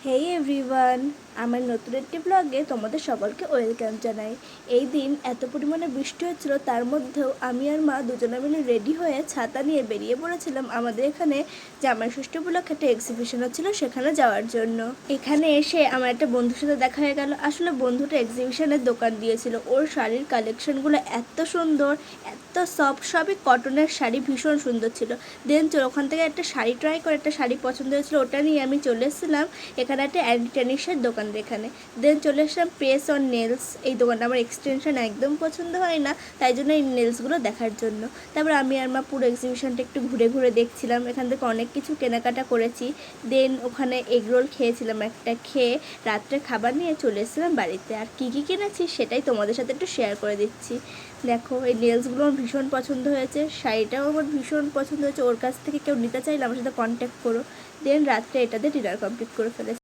হেই everyone, আমার নতুন একটি ব্লগে তোমাদের সকলকে ওয়েলকাম জানাই। এই দিন এত পরিমাণে বৃষ্টি হচ্ছিল, তার মধ্যেও আমি আর মা দুজনে মিলে রেডি হয়ে ছাতা নিয়ে বেরিয়ে পড়েছিলাম আমাদের এখানে জামাই ষষ্ঠী উপলক্ষে একটা এক্সিবিশন হচ্ছিল, সেখানে যাওয়ার জন্য। এখানে এসে আমার একটা বন্ধুর সাথে দেখা হয়ে গেল। আসলে বন্ধুটা এক্সিবিশনের দোকান দিয়েছিল। ওর শাড়ির কালেকশনগুলো এত সুন্দর, এত সফট, সবই কটনের শাড়ি, ভীষণ সুন্দর ছিল। দেন ওখান থেকে একটা শাড়ি ট্রাই করে একটা শাড়ি পছন্দ হয়েছিল, ওটা নিয়ে আমি চলে এসেছিলাম এখানে একটা অ্যান্টিটেনিক্সের দোকান এখানে। দেন চলে এসলাম প্রেস অন নেলস, এই দোকানটা আমার এক্সটেনশন একদম পছন্দ হয় না, তাই জন্য এই নেলসগুলো দেখার জন্য। তারপর আমি আর মা পুরো এক্সিবিশনটা একটু ঘুরে ঘুরে দেখছিলাম, এখান থেকে অনেক কিছু কেনাকাটা করেছি। দেন ওখানে এগরোল খেয়েছিলাম একটা, খেয়ে রাত্রে খাবার নিয়ে চলে এসেছিলাম বাড়িতে। আর কী কী কিনেছি সেটাই তোমাদের সাথে একটু শেয়ার করে দিচ্ছি। দেখো, এই নেলসগুলো আমার ভীষণ পছন্দ হয়েছে, শাড়িটাও আমার ভীষণ পছন্দ হয়েছে। ওর কাছ থেকে কেউ নিতে চাইলে আমার সাথে কন্ট্যাক্ট করো। দেন রাত্রে এটাতে ডিনার কমপ্লিট করে ফেলেছি।